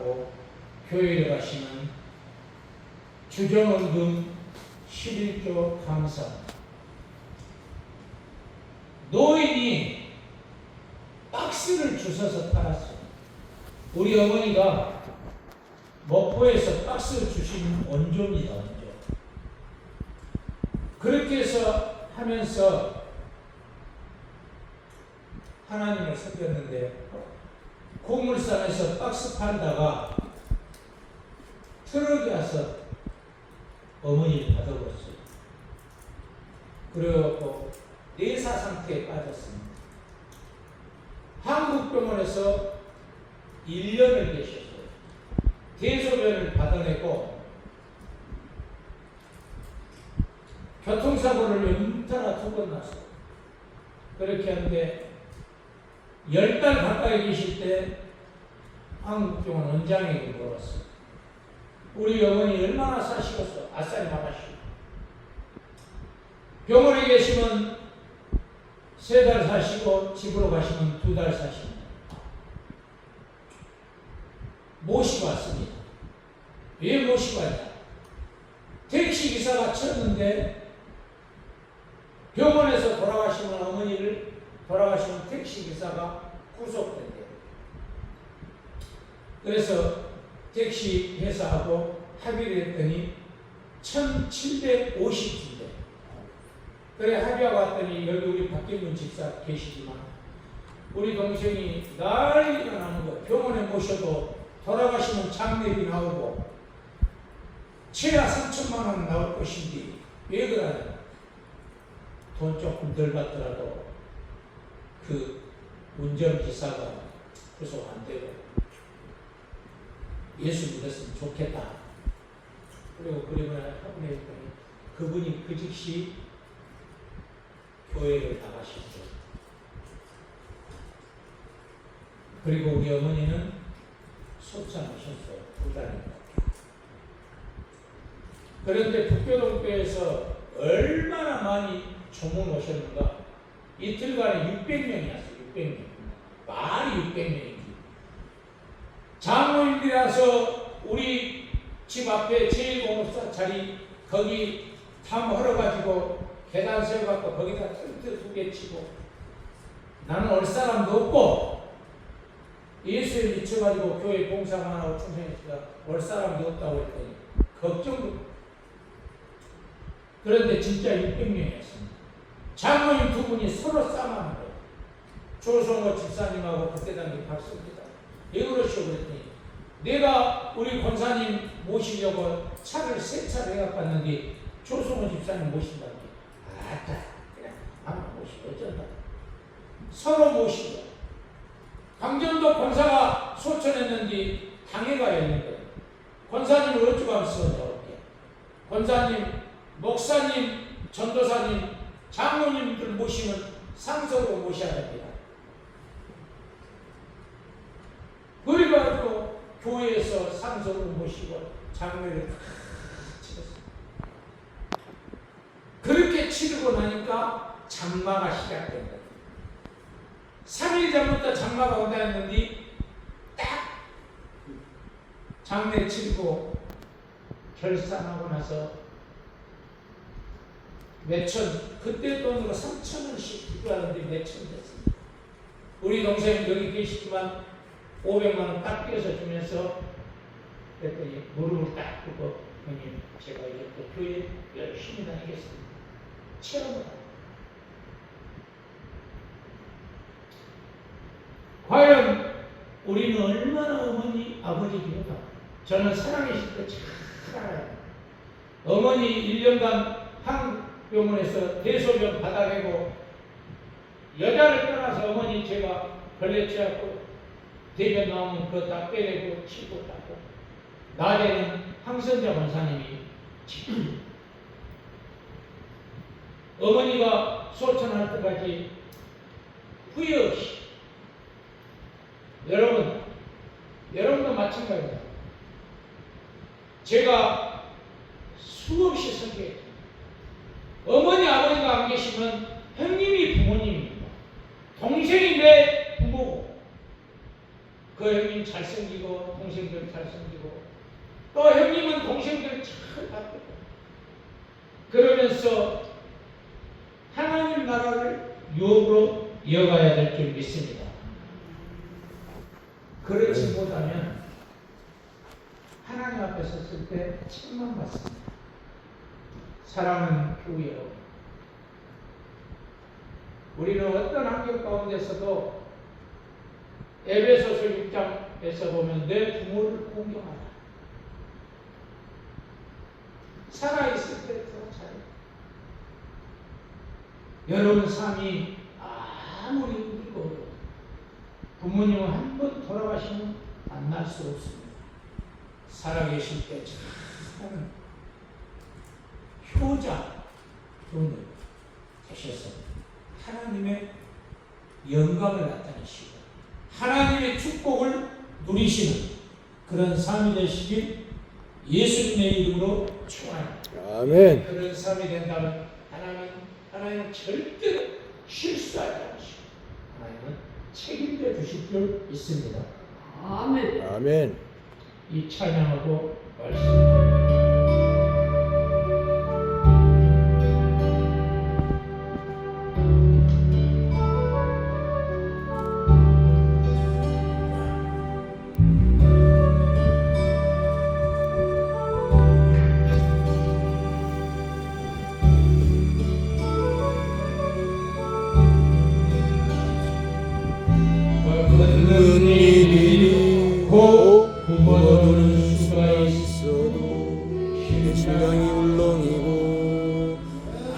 받고 교회에 가시는 주정원금 11조 감사. 노인이 박스를 주워서 팔았어요. 우리 어머니가 목포에서 박스를 주신 원조입니다. 원조. 그렇게 해서 하면서 하나님을 섬겼는데 고물상에서 박스 판다가 트럭이 와서 어머니를 받아버렸어요. 그래갖고 내사 상태에 빠졌습니다. 한국병원에서 1년을 계셨어요. 대소변을 받아내고 교통사고를 연달아 2번 났어요. 그렇게 하는데 10달 가까이 계실 때 한국병원 원장에게 물었어요. 우리 어머니 얼마나 사시겠어? 아싸리 나가시고. 병원에 계시면 3달 사시고 집으로 가시면 2달 사십니다. 모시고 왔습니다. 왜 모시고 왔냐? 택시기사가 쳤는데 병원에서 돌아가시면 어머니를 돌아가시면 택시기사가 구속된대요. 그래서 택시 회사하고 합의를 했더니 1750주인데 그래 합의하고 왔더니 여기 우리 박경문 집사 계시지만 우리 동생이 난리가 나는 거예요. 병원에 모셔도 돌아가시면 장례비 나오고 최하 3천만 원 나올 것인데 왜 그러냐? 돈 조금 덜 받더라도 그 운전기사가 구속 안 되고 예수 믿었으면 좋겠다. 그리고 화분에 했더니 그분이 그 즉시 교회를 나가셨어요. 그리고 우리 어머니는 소천하셨어요. 2달인가. 그런데 북교동교회에서 얼마나 많이 조문 오셨는가? 이틀간에 600명이 왔어요. 600명. 말이 600명이지. 장로님들이라서 우리 집 앞에 제1공업사 자리 거기 탐헐어가지고 계단 세워갖고 거기다 텐트 2개 치고 나는 올 사람도 없고 예수에 미쳐가지고 교회 봉사만 하고 충성했으니까 올 사람도 없다고 했더니 걱정도. 그런데 진짜 600명이었습니다. 장로님 2분이 서로 싸움하는 거예요. 조성호 집사님하고 그때 당시 박수입니다. 왜 그러시오? 그랬더니 내가 우리 권사님 모시려고 차를 3차를 해갖고 왔는데 조성호 집사님 모신다고. 아따 그냥 아무 모시고 어쩐다. 서로 모시고 강전도 권사가 소천했는데 당회가 열린 거예요. 권사님을 어쩌고 하면서 나올게. 권사님, 목사님, 전도사님, 장로님들 모시면 상서로 모셔야 됩니다. 그래가지고 교회에서 상서로 모시고 장례를 다 치렀어요. 그렇게 치르고 나니까 장마가 시작된 거예요. 3일 전부터 장마가 온다 했는데 딱 장례 치르고 결산하고 나서 몇천, 그때 돈으로 3,000원씩 기부하는데 몇천 됐습니다. 우리 동생 여기 계시지만 500만 원 딱 떼어서 주면서 그랬더니 무릎을 딱 꿇고 형님 제가 이제 또 교회 열심히 다니겠습니다. 체험을 합니다. 과연 우리는 얼마나 어머니, 아버지 기도가 저는 살아계실 때 잘 알아요. 어머니 1년간 한병원에서 대소변 받아내고 여자를 떠나서 어머니 제가 걸레 치갖고 대변 나오면 그거 다 빼내고 치고 닦고 낮에는 황선자 권사님이 어머니가 소천할 때까지 후회 없이 여러분도 마찬가지입니다. 제가 수없이 설교했죠. 어머니 아버지가 안 계시면 형님이 부모님입니다. 동생이 내 부모고 그 그 형님 잘생기고 동생들 잘생기고 또 형님은 동생들 잘 바꾸고 그러면서 하나님 나라를 유업으로 이어가야 될 줄 믿습니다. 그렇지 못하면 하나님 앞에 섰을 때 책만 받습니다. 사랑은 후회요. 우리는 어떤 환경 가운데서도 에베소서 6장에서 보면 내 부모를 공경하라. 살아있을 때 더 잘해. 여러분 삶이 아무리 힘들고 어려워도 부모님은 한 번 돌아가시면 만날 수 없습니다. 살아계실 때 참 효자분들 되셔서 하나님의 영광을 나타내시고 하나님의 축복을 누리시는 그런 삶이 되시길 예수님의 이름으로 축원합니다. 아멘. 그런 삶이 된다면 하나님은 절대로 실수하지 않으시고 하나님은 책임져 주실 줄 믿습니다. 아멘. 아멘. 이 찬양하고 말씀. 부모도는 수가 있어도 심장이 울렁이고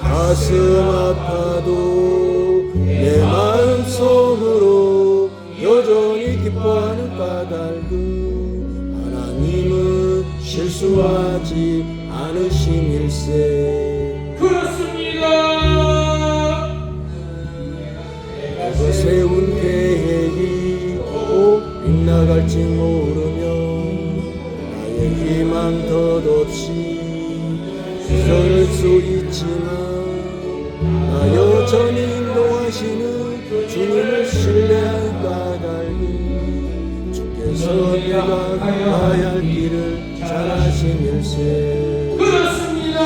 가슴 아파도 내 마음속으로 여전히 기뻐하는 까닭은 하나님은 실수하지 않으심일세. 그렇습니다. 내가 세운 계획이 꼭 빗나갈지 모르며 나의 희망 덧없이 서를 수 있지만 나 여전히 인도하시는 주님을 신뢰한 까닭이 주께서 내가 가야 할 길을 잘 아심일세. 그렇습니다.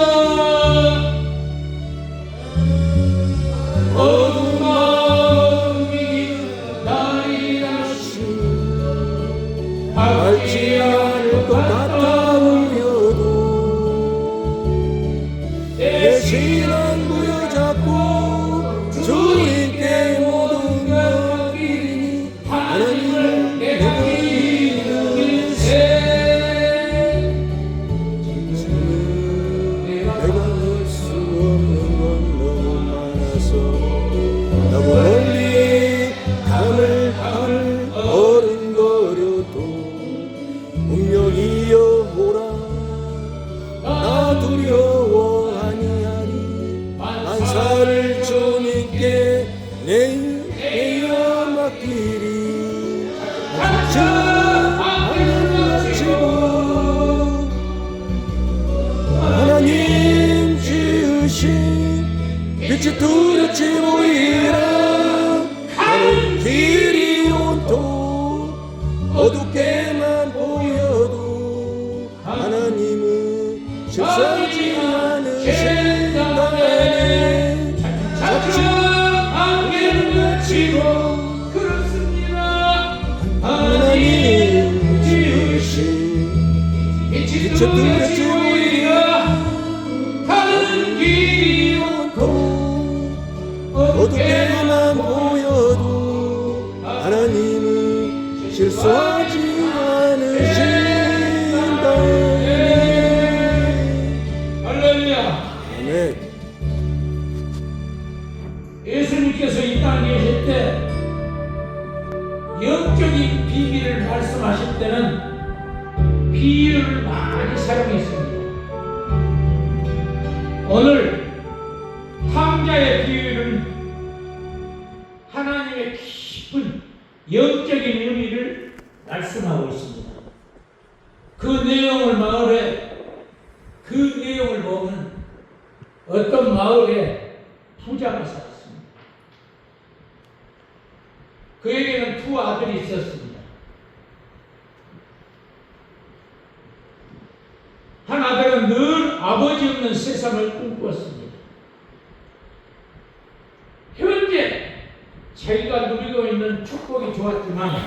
어두운 마음이 나를 아시니 밝지 않을 것 같아 보여도 내 신앙 부여잡고 주님께 모든 걸 드리니 하나님을 내가 믿으세. 지금은 내가 할 수 없는 건 너무 많아서 너무 멀리 감을 어른거려도 운명이여 오라. 나 두려워 아니하니 만사를 주님께 내어 맡기리. 자 하늘을 마치고 하나님 지으신 빛이 두렵지 보이라. 가는 길이 온통 어둡게만 보여도 하나님은 실수하지 않으신다네. 작정 안개를 마치고 그렇습니다. 하나님 지으신 빛이 빛이 두렵지 두렵지 보이라. 가는 길이 온통 어둡게만 보여도 하나님은 실수하지 않으신다네. 할렐루야. 아멘. 예수님께서 이 땅에 계실 때 영적인 비밀을 말씀하실 때는 비유를 많이 사용했습니다. 오늘 탕자의 비유는 하나님의 깊은 영적인 의미를 말씀하고 있습니다. 그 내용을 보면 어떤 마을에 부자가 살았습니다. 그에게는 두 아들이 있었습니다. 한 아들은 늘 아버지 없는 세상을 꿈꾸었습니다. 현재 자기가 누리고 있는 축복이 좋았지만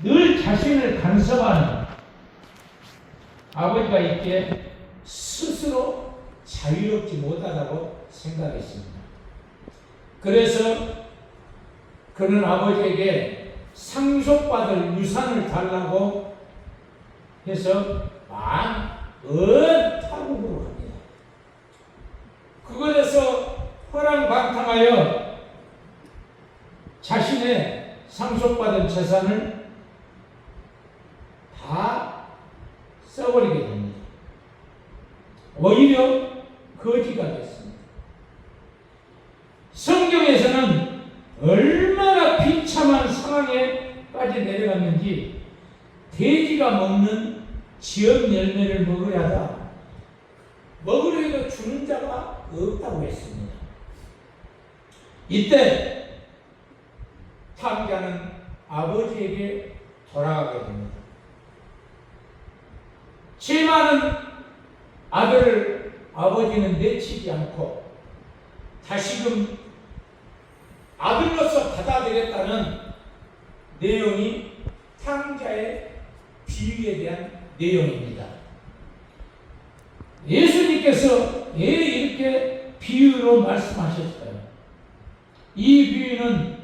늘 자신을 간섭하는 아버지가 있기에 스스로 자유롭지 못하다고 생각했습니다. 그래서 그는 아버지에게 상속받을 유산을 달라고 해서 타국으로 갑니다. 그것에서 허랑방탕하여 자신의 상속받은 재산을 다 써버리게 됩니다. 오히려 거지가 됐습니다. 성경에서는 얼마나 비참한 상황에까지 내려갔는지 돼지가 먹는 지역 열매를 먹으려 하다 먹으려 해도 주는 자가 없다고 했습니다. 이때 탕자는 아버지에게 돌아가게 됩니다. 죄 많은 아들을 아버지는 내치지 않고 다시금 아들로서 받아들였다는 내용이 탕자의 비유에 대한 내용입니다. 예수님께서 왜 이렇게 비유로 말씀하셨어요? 이 비유는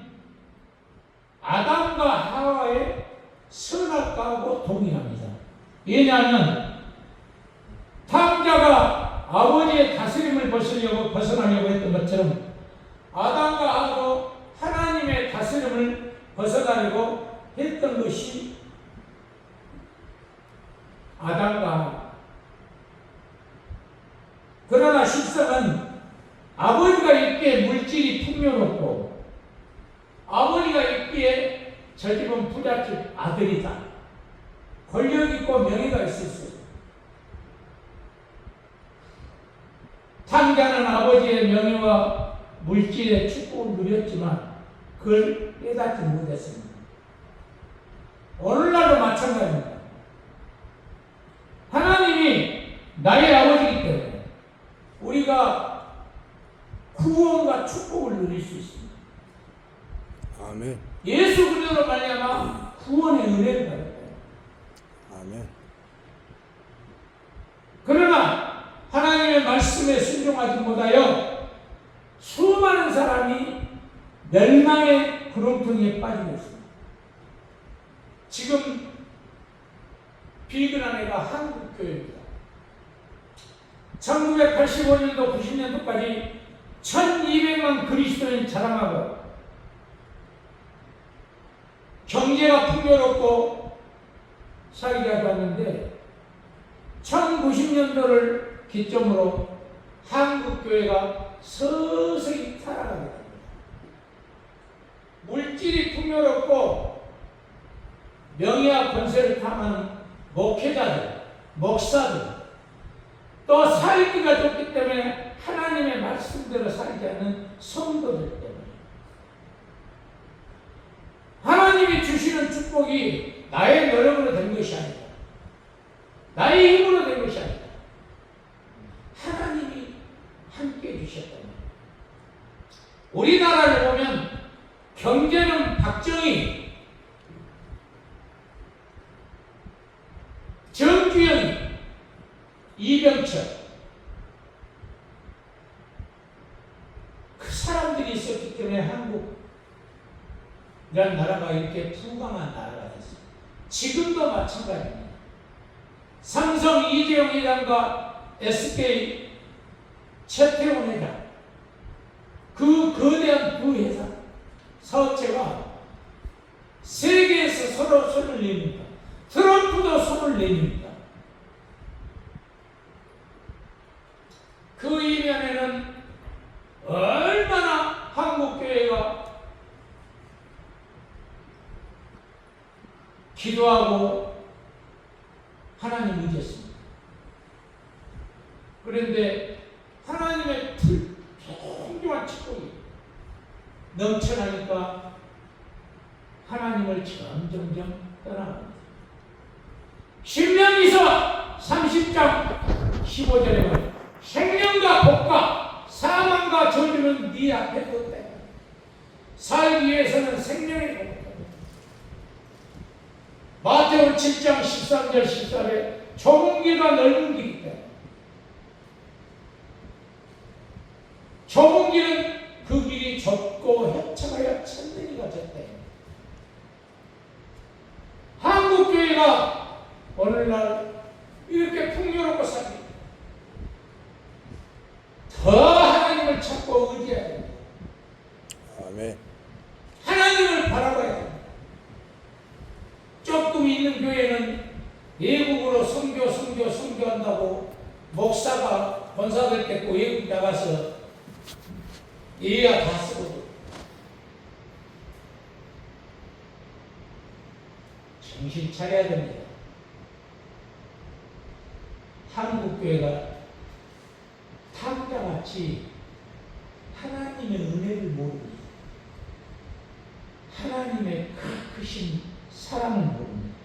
아담과 하와의 선악과하고 동일합니다. 왜냐하면 탕자가 아버지의 다스림을 벗어나려고 했던 것처럼 아담과 하와도 하나님의 다스림을 벗어나려고 했던 것이 아담과 하와. 그러나 실상은 아버지가 있기에 물질이 풍요롭고 아버지가 있기에 저 집은 부잣집 아들이다. 권력 있고 명예가 있었어요. 탕자는 아버지의 명예와 물질의 축복을 누렸지만 그걸 깨닫지 못했습니다. 오늘날도 마찬가지입니다. 하나님이 나의 아버지이기 때문에 우리가 구원과 축복을 누릴 수 있습니다. 아멘. 예수 그리스도로 말미암아 구원의 은혜를 받았다. 아멘. 그러나 하나님의 말씀에 순종하지 못하여 수많은 사람이 멸망의 구렁텅이에 빠지고 있습니다. 지금 비근한 애가 한국교회입니다. 1985년도 90년도까지 1200만 그리스도인 자랑하고 경제가 풍요롭고 살기가 좋았는데 1090년도를 기점으로 한국교회가 서서히 타락하게 됩니다. 물질이 풍요롭고 명예와 권세를 탐하는 목회자들, 목사들, 또 살기가 좋기 때문에 하나님의 말씀대로 살지 않는 성도들 때문에 하나님이 주시는 축복이 나의 노력으로 된 것이 아니다. 나의 힘으로 된 것이 아니다. 하나님이 함께 해주셨단 말이에요. 우리나라를 보면 경제는 박정희, 정주영, 이병철 그 사람들이 있었기 때문에 한국이라는 나라가 이렇게 풍성한 나라가 됐습니다. 지금도 마찬가지입니다. 삼성 이재용 회장과 SK 최태원 회장 그 거대한 두 회사 사업체가 세계에서 서로 손을 내밉니다. 트럼프도 손을 내밉니다. 그 이면에는 얼마나 한국교회가 기도하고 하나님 의지했습니다. 그런데 하나님의 풍성한 축복이 넘쳐나니까 하나님을 점점점 떠나갑니다. 신명기서 30장 15절에 보면 생명과 복과 사망과 저주는 네 앞에 뒀다. 살기 위해서는 생명이 복다. 마태복음 7장 13절 14절에 좁은 길과 넓은 길이 있다. 좁은 길은 그 길이 좁고 협착하여 천리가 졌대. 한국교회가 오늘날 이렇게 풍요롭고 삽니다. 더 하나님을 찾고 의지해야 됩니다. 아멘. 하나님을 바라봐야 됩니다. 조금 있는 교회는 외국으로 선교한다고 목사가 권사들 데리고 외국 나가서 예야 다 쓰거든. 정신 차려야 됩니다. 한국교회가 탕자같이 하나님의 은혜를 모릅니다. 하나님의 크신 사랑을 모릅니다.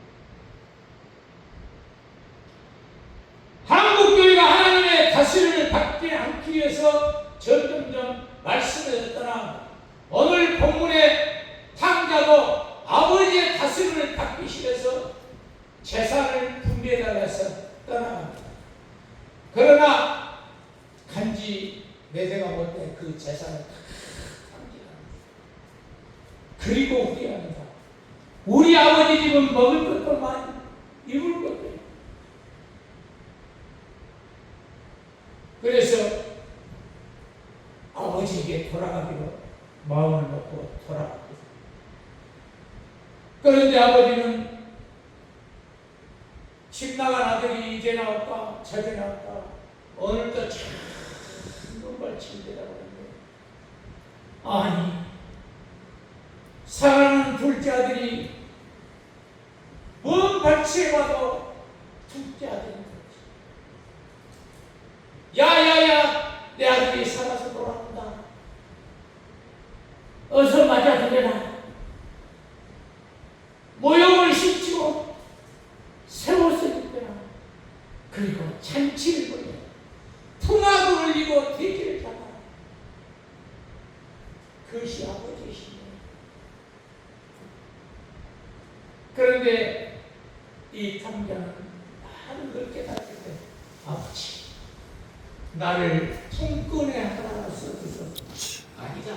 한국교회가 하나님의 다스림을 받지 않기 위해서 점점점 말씀을 떠나 오늘 본문의 탕자도 아버지의 다스림을 받기 싫어서 재산을 분배해달라서 떠나갑니다. 그러나 간지 내세가 볼 때 그 재산을 다 탕진합니다. 그리고 후회합니다. 우리 아버지 집은 먹을 것도 많이 입을 것도 있고. 그래서 아버지에게 돌아가기로 마음을 먹고 돌아갑니다. 그런데 아버지는 집 나간 아들이 이제 나올까 저제 나올까 오늘도 참 눈발치는데라고 하는데 아니 사랑하는 둘째 아들이 먼 발치해봐도 둘째 아들인 거지. 야야야 내 아들이 살아서 돌아온다. 어서 맞아주게라. 모욕을 심치고 새 옷을 입거라. 그리고 잔치를 벌여 풍악을 흘리고 돼지를 잡아. 그것이 아버지이십니다. 그런데 이 탕자는 많은 걸 깨닫게 돼. 아버지 나를 통근에 하나 써주소. 아니다.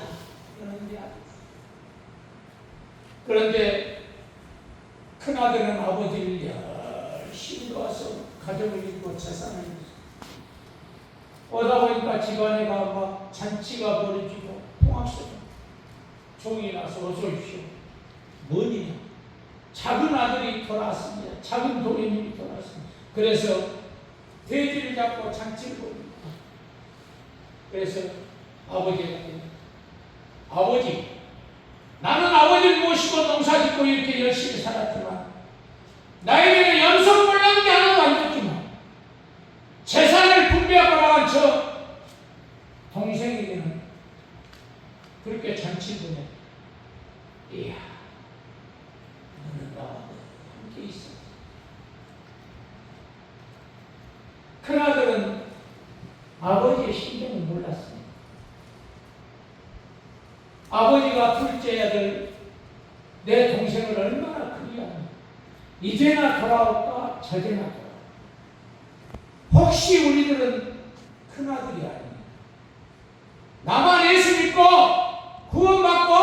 그런데 큰아들은 아버지를 열심히 도와서 가정을 이루고 재산을 이루고 오다 보니까 집안에가 막 잔치가 벌어지고 통합소가 종이 나서 어서 오십시오. 뭐냐? 작은 아들이 돌아왔습니다. 작은 도련님이 돌아왔습니다. 그래서 돼지를 잡고 잔치를 벌입니다. 그래서 아버지 나는 아버지를 모시고 농사짓고 이렇게 열심히 살았지만 나에게는 연속불량이 하나도 안 줬지만 재산을 분배하고 나간 저 동생에게는 그렇게 잔치를 보내. 이야 너는 나와 함께 있어. 큰아들은 아버지의 심정을 몰랐습니다. 아버지가 둘째 아들 내 동생을 얼마나 그리하냐. 이제나 돌아올까 저제나 돌아올까. 혹시 우리들은 큰아들이 아닙니다. 나만 예수 믿고 구원받고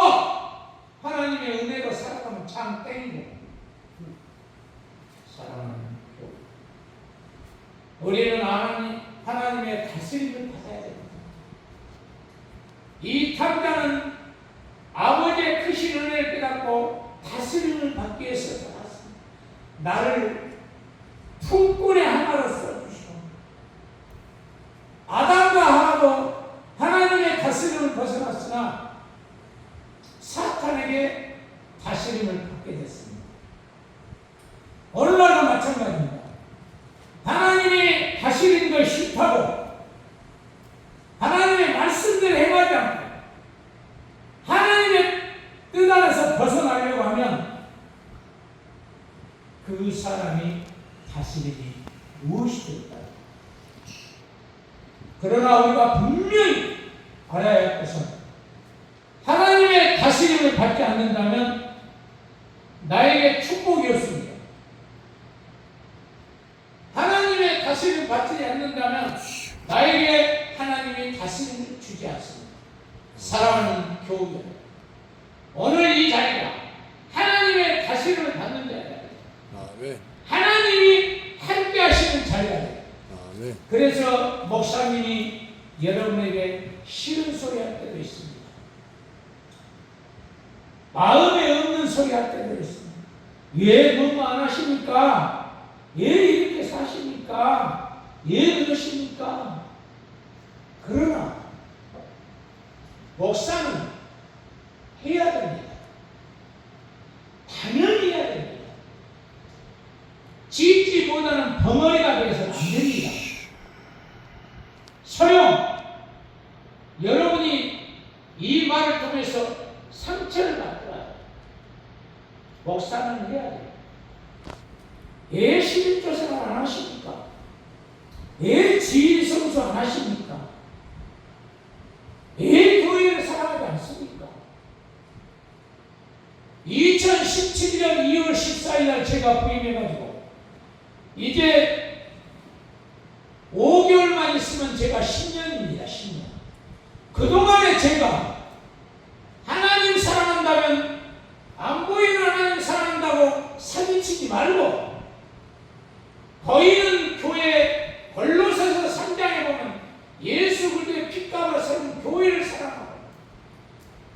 하나님의 은혜로 살아가면 참 땡이고 사랑하는 교회. 우리는 하나님의 다스림을 받아야 됩니다. 이 탕자는 아버지의 크신 은혜를 깨닫고 다스림을 받기 위해서 살았습니다. 나를 품꾼의 하나로 써주시고 아담과 하와도 하나님의 다스림을 벗어났으나 사탄에게 다스림을 받게 됐습니다. 오늘날도 마찬가지입니다. 하나님이 다스리는 걸 싫다고 하나님의 말씀대로 행하지 않고 하나님의 뜻 안에서 벗어나려고 하면 그 사람이 다스림이 무엇이 될까요? 그러나 우리가 분명히 알아야 할 것은 하나님의 다스림을 받지 않는다면 나에게 축복이었습니다. 하나님의 다스림을 받지 않는다면 나에게 하나님의 다스림을 주지 않습니다. 사랑하는 교우들, 오늘 이 자리가 하나님의 다스림을 받는 자리다. 아멘. 하나님이 함께 하시는 자리가 됩니다. 아멘. 그래서 목사님이 여러분에게 싫은 소리 할 때도 있습니다. 마음에 없는 소리 할 때도 있습니다. 왜 너무 안 하십니까? 왜 이렇게 사십니까? 왜 그러십니까? 그러나 목사는 해야 됩니다. 당연히 해야 됩니다. 짓지 못하는 벙어리가 되어서는 안 됩니다. 소용, 여러분이 이 말을 통해서 상처를 받더라도 목사는 해야 돼요. 왜 11조 생활 안 하십니까? 왜 지인 성수 안 하십니까? 왜 교회를 사랑하지 않습니까? 2017년 2월 14일 날 제가 부임해가지고 이제 5개월만 있으면 제가 10년입니다. 10년. 그동안에 제가 하나님 사랑한다면 안 보이는 하나님 사랑한다고 사기치지 말고 보이는 교회 골로새서 3장에 보면 예수 그리스도의 핏값을 세운 교회를 사랑하고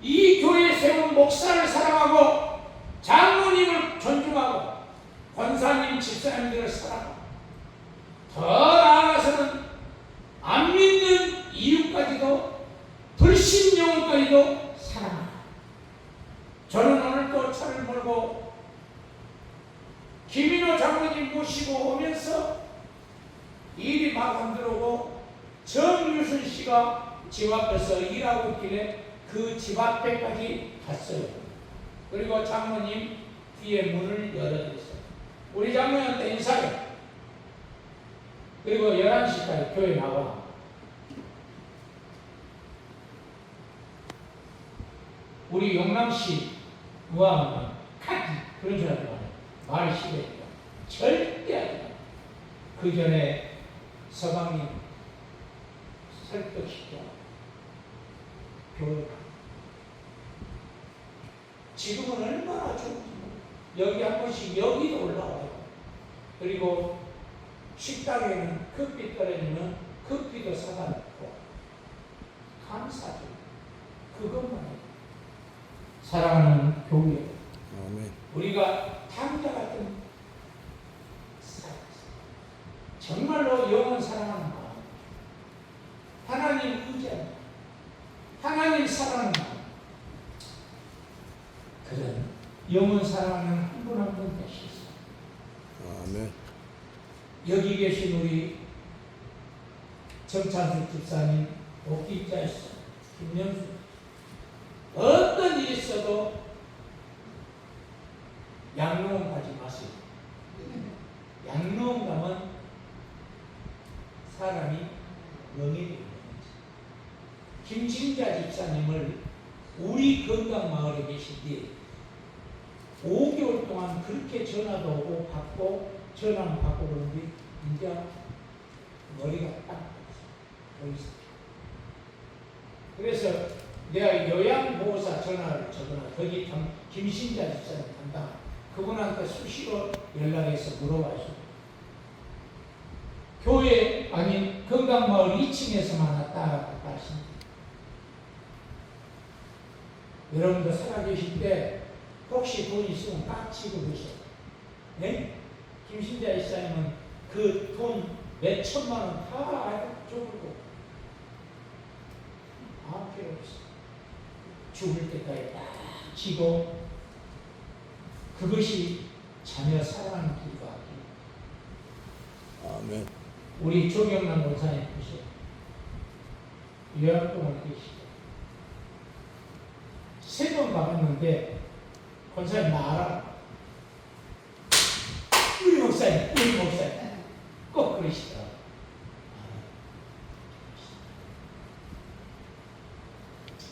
이 교회에 세운 목사를 사랑하고 장로님을 존중하고 권사님, 집사님들을 사랑하고 더 나아가서는 안 믿는 이유까지도 불신 영혼까지도 사랑합니다. 저는 오늘도 차를 몰고 김인호 장로님 모시고 오면서 일이 막 안 들어오고 정유순 씨가 집 앞에서 일하고 있길래 그 집 앞에까지 갔어요. 그리고 장로님 뒤에 문을 열어드렸어요. 우리 장로님한테 인사해. 그리고 11시까지 교회 나와. 우리 영남시 무함은 카기 그런 줄 알고 말을 시키니까 절대 하지 마. 그 전에 서방님 설득시켜 교회 가. 지금은 얼마나 좋은지 여기 한 번씩 여기도 올라와요. 그리고 식당에는 커피 떨어지면 커피도 사다 놓고 감사드립니다. 그것만 해요. 사랑하는 교회, 아멘. 우리가 탕자 같은 사랑, 정말로 영원 사랑하는 마음, 하나님 의지하는 마음, 하나님 사랑하는 마음, 그런 영원 사랑하는 한 분 한 분 되시겠어요. 아멘. 여기 계신 우리 정찬수 집사님, 복귀자였어 김영수, 어떤 일이 있어도 양로원 가지 마세요. 양로원 가면 사람이 명예되는 거지. 김진자 집사님을 우리 건강마을에 계실 때 5개월 동안 그렇게 전화도 오고 받고 전화는 받고 그러는데 이제 머리가 딱 보이세요. 그래서 내가 요양보호사 전화를 적어놔. 거기 김신자 집사님 간다. 그분한테 수시로 연락해서 물어봐줘. 교회 아니 건강마을 2층에서만 왔다 갔다 하십니다. 여러분도 살아계실 때 혹시 돈 있으면 딱 치고 계셔. 네? 김신자 집사님은 그 돈 몇 천만 원 다 줘버리고 아무 필요 없어. 죽을 때까지 딱 치고 그것이 자녀 사랑하는 길과 같아요. 아멘. 우리 조경남 권사님 보세요. 요양병원 계시죠. 3번 가봤는데 권사님 나 알아. 우리 목사님 꼭 그래. 그러시더라고요.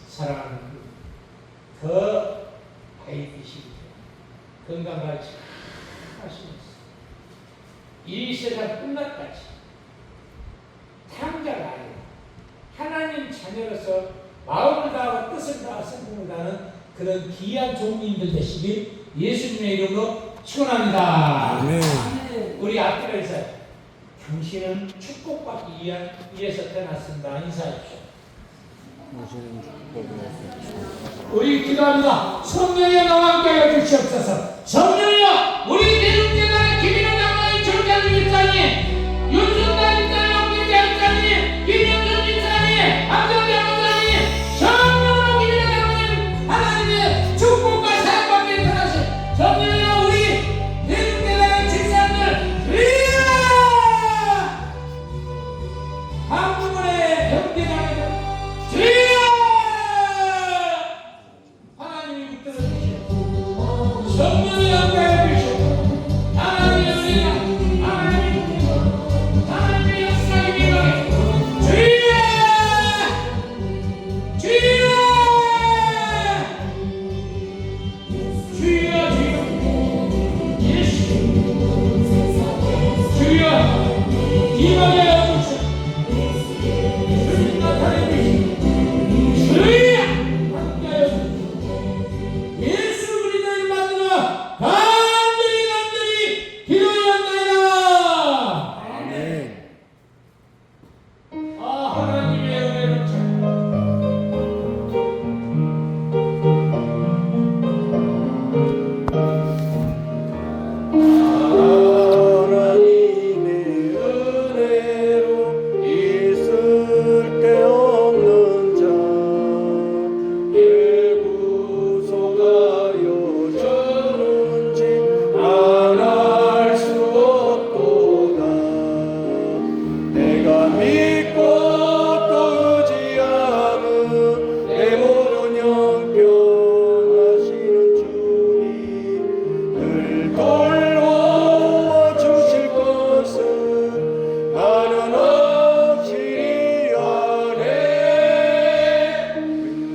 사랑하는 더 해이시기 건강하지 하시면서 이 세상 끝날까지 탕자가 아니라 하나님 자녀로서 마음을 다하고 뜻을 다하고 성품을 다하는 그런 귀한 종민들 되시길 예수님의 이름으로 축원합니다. 아멘. 우리 앞뒤에서 당신은 축복받기 위해서 태어났습니다. 인사하십시오. 우리 기도합니다. 성령의 나와 함께 해주시옵소서. 성령이여, 우리 대중재단의 김인호 장로님, 정장주 집사님, 윤순단 집사님, 홍길재 집사님, 김영준 집사님, 안정재 목사님, 성령으로 김인호 장로님 하나님의 축복과 사랑받게 태어나신 성령이여, 우리 대중재단의 집사님들 주여, 한국의 형제자매들 주여, 하나님이 붙들어 주시옵소서. 성령이 함께해 주시옵소서. 하나님의 은혜가, 하나님의 축복이, 하나님의 역사의 비밀이 주여, 주여, 주여, 주여, 예수 주여, 기도하여 주시옵소서. 주님 나타내 주시옵소서. 주여, 함께하여 주시옵소서. 예수 그리스도를 만나 간절히 기도하옵나이다. 아멘. 하나님의 은혜를 찾고 하나님의 은혜로 있을 데 없는 자, 내 구속하여 주는지 안 알 수 없도다. 내가 믿고 또 의지하는 내 모든 형편하시는 주님, 늘 돌보아 주실 것을 나는 확실히 아네.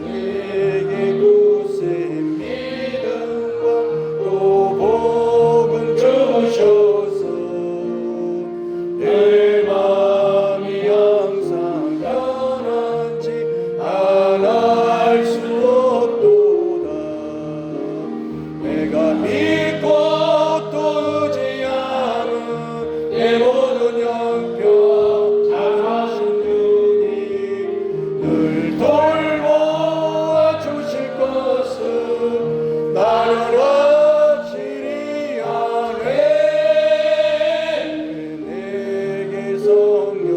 내게 굳센 믿음과 또 복음 주셔서 내 마음이 항상 편한지 안 알 수 없도다. 내가 믿고 또 의지하는 내 모든 형편 잘하신 주님, 늘 돌보아 주실 것을 나는 확실히 아네. 내게 성령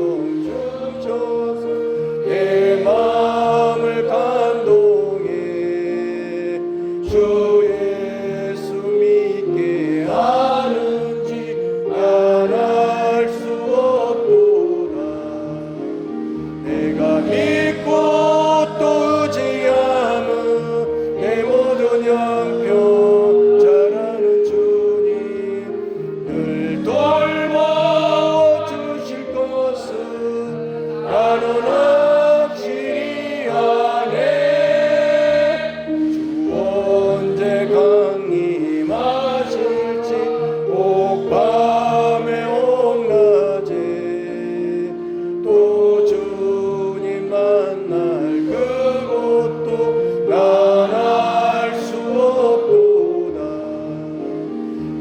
주셔서 내 마음을 감동해 주 예수 믿게 하는지 안 알 수 없도다. 내가 믿고 또 의지하는 내 모든 형편 잘하는 주님, 늘 돌보아 주실 것을 나는 확실히 아네. 주 언제 강림하실지 옥밤에 옥낮에 또 주님 만날 그곳도 난 알 수 없도다.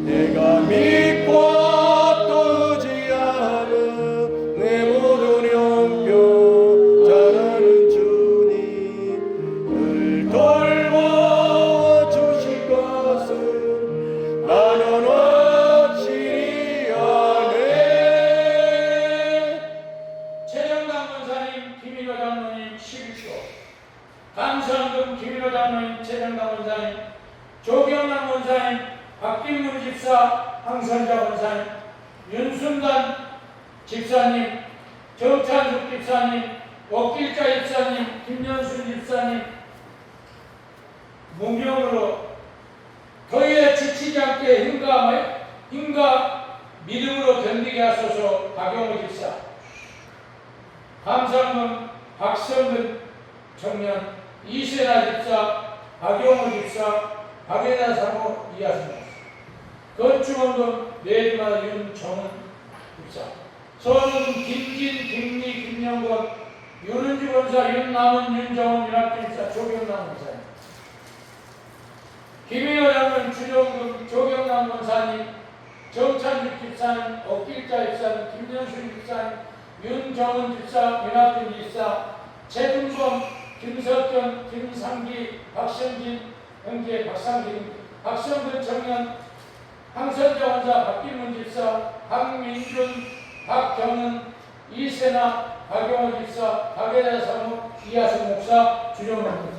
내가 믿고 또 의지하는 내 모든 형편 잘하는 주님, 늘 돌보아 주실 것을 나는 확실히 아네. 최정당 권사님, 김인호 장로님 11조, 감사원금 김인호 장로님, 최정당 권사님, 조경남 권사님, 박빈문 집사, 황선자 권사님, 윤순단 집사님, 정찬숙 집사님, 옥길자 집사님, 김연순 집사님, 무명으로 더위에 지치지 않게 힘과 믿음으로 견디게 하소서. 박용호 집사, 감사문 박성근 청년, 이세나 집사, 박용호 집사, 박예나 사모, 이하승 건축원금 내주마 윤정은 집사, 서은 김진 김리 김영건 윤은주 권사 윤남은 윤정은 윤학집사 조경남 권사님, 김혜호 장군 주정금 조경남 권사님, 정찬주 집사님, 억길자 집사님, 김연순 집사님, 윤정은 집사, 윤학준 집사, 최준범, 김석현, 김상기, 박성진, 형제 박상진, 박성근 청년, 황선재 원사, 박길문 집사, 박민준, 박경은, 이세나, 박용호 집사, 박예자 사무, 이하승 목사, 주정원 목사.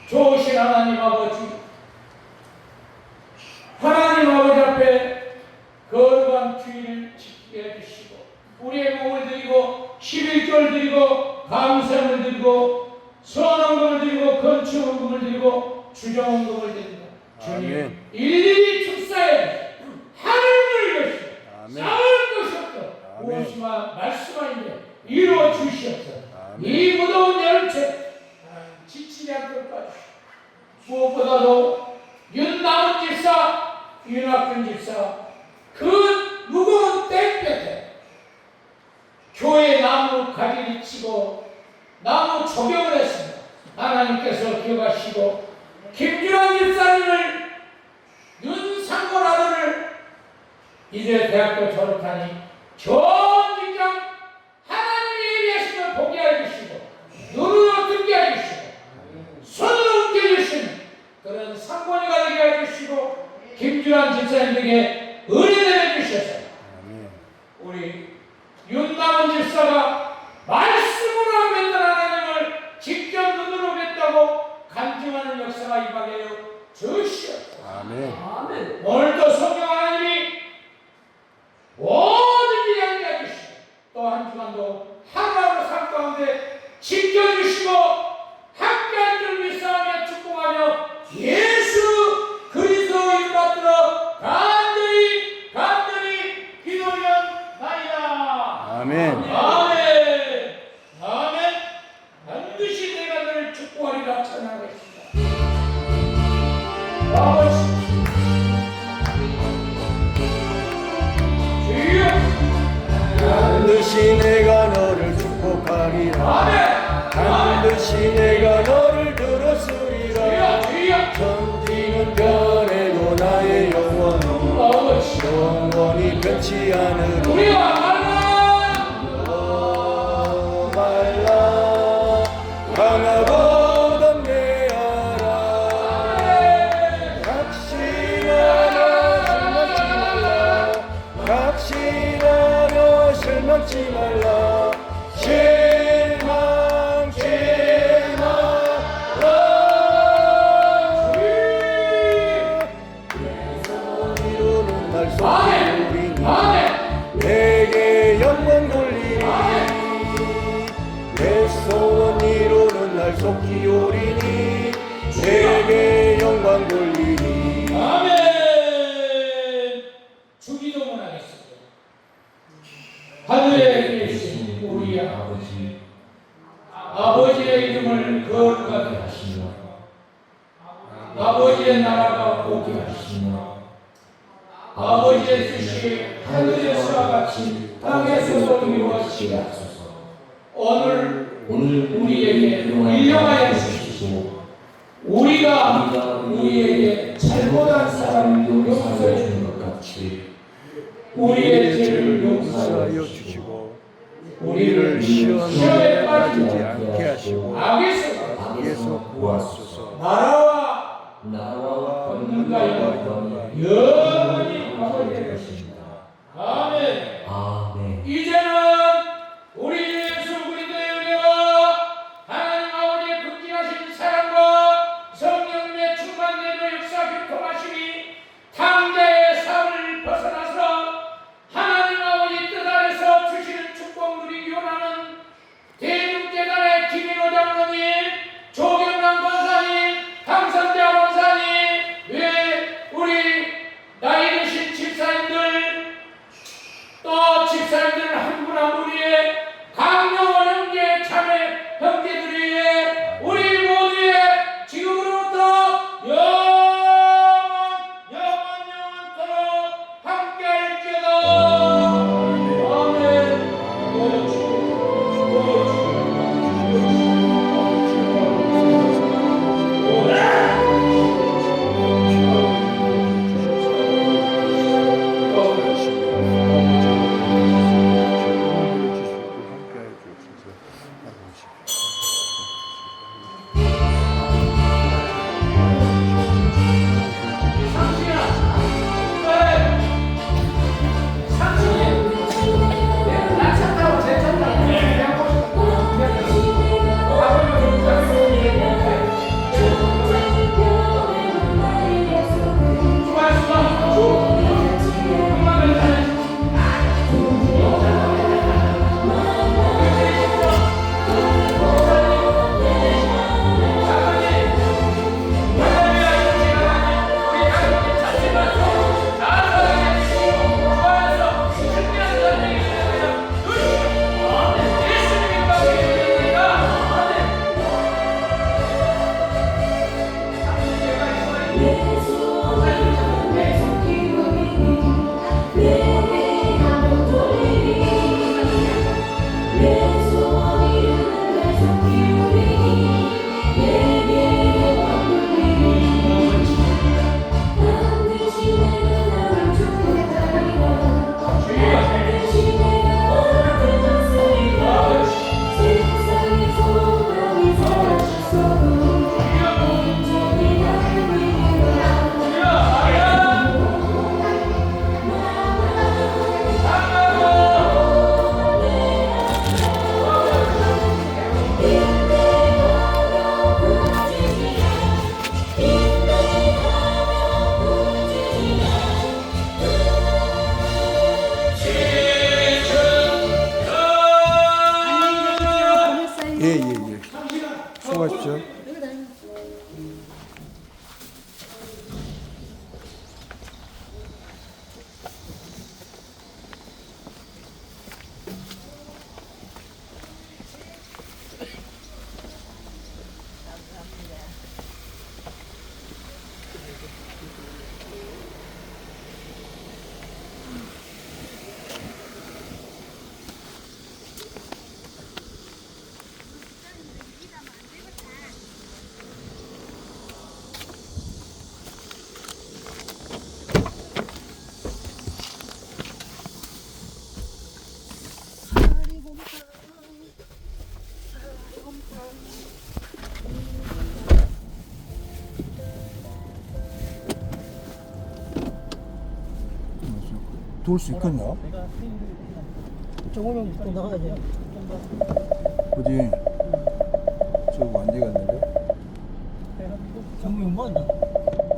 좋으신 하나님 아버지, 하나님 아버지 앞에 거룩한 주일을 지키게 해주시고 우리의 몸을 드리고 11조를 드리고 감사를 드리고 선언금을 드리고 건축원금을 드리고 주정원금을 드립니다. 주님 일일이 축사해 하늘을 것이 쌓을 것이 없다. 무엇이마 말씀하는데 이루어 주시옵소서. 이 무더운 여름철 지치지 않도록 도와주시옵소서. 무엇보다도 윤남은 집사, 윤학준 집사 그 무거운 땡볕에 교회 나무 가지를 치고 나무 조경을 했습니다. 하나님께서 기억하시고 김준환 집사님을 윤상골 아들을 이제 대학교 졸업하니 좋은 직장 하나님이 예비하시면 보게 해주시고 눈으로 듣게 해주시고 손으로 움켜주시는 그런 상권이가 되게 해주시고 김준환 집사님에게 은혜를 주셔서 우리 윤남은 집사가 말씀으로 맺던 하나님을 직접 눈으로 뵀다고 간증하는 역사가 임하게 하여 주시옵소서. 아멘. 오늘도 성령 하나님이 모든 일에 함께 해주시고 또 한 주간도 하루하루 삶 가운데 지켜주시고 함께할 줄 믿사하며 축복하며 예수 그리스도 이름 받들어 간절히 기도하옵나이다. 아멘. 아멘. 아멘. 반드시 내가 너를 축복하리라 찬양하겠습니다. 아버지 주여 반드시 내가 너를 축복하리라. 아멘. 반드시 내가 너를 들었으리라. 주여 천지는 변해도 나의 영혼은 아버지 영원히 변치 않으리라. 우리가 말라 말라 강하고 담대하라. 각신하며 실망치 말라. 실망치 말라. 이루는 날 속이니 내게 영광 돌리니 내 소원 이루는 날 속히 오리니 내게 영광 돌리니. 아멘. 주기도문 하겠습니다. 하늘에 계신 우리 아버지, 아버지의 이름을 거룩하게 하시며 아버지의 나라가 오게 하시며 아버지의 뜻이 하늘에서와 같이 땅에서도 이루어지게 하소서. 오늘 우리에게 일용하여 주시고 우리가 우리에게 잘못한 사람을 용서해 주는 것 같이 우리의 죄를 용서하여 주시고 우리를 시험에 빠지지 않게 하시고 악에서 구하소서. 나라와 권능과 영광이 영원히 아버지의 것입니다. 아멘. 이제는 우리 예수 그리스도의 은혜와 하나님 아버지의 극진하신 사랑과 성령님의 충만되는 역사 교통하심이 탕자의 삶을 벗어나서 하나님 아버지 뜻 아래서 주시는 축복 누리기 원하는 대중재단의 김인호 장로님, 조경남 권사님, 강선재 권사님, 왜 우리 나이 드신 집사님들 집사님들 한 분 한 분의 강력한 형제 자매 형제들이 우리 모두의 지금으로부터 영원토록 함께할지어다. 아멘. 예예예. 수고하십시오. 도울 수 있겠나? 조금만 또 나가야 돼. 어디? 저거 안 되겠는데? 정말 뭐 한다.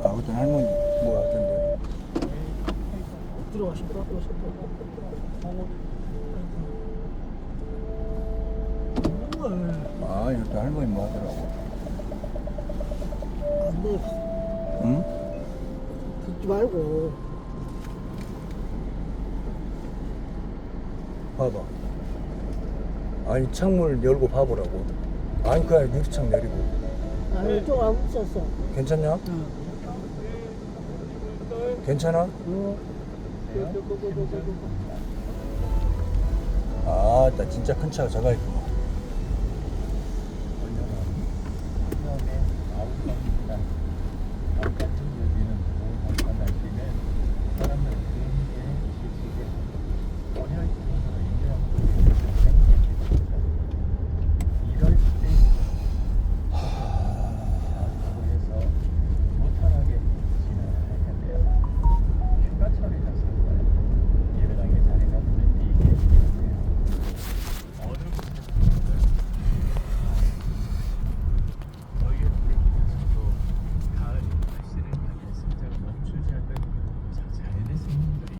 아, 어떤 할머니 뭐 같은데? 들어가시. 아, 이것도 할머니 뭐 하더라고. 안 돼. 응? 듣지 말고. 봐봐. 아니, 창문을 열고 봐보라고. 아니, 그냥 유리창 내리고. 아니, 좀 안 붙였어. 괜찮냐? 응. 괜찮아? 응. 아, 나 진짜 큰 차가 저가 있구나.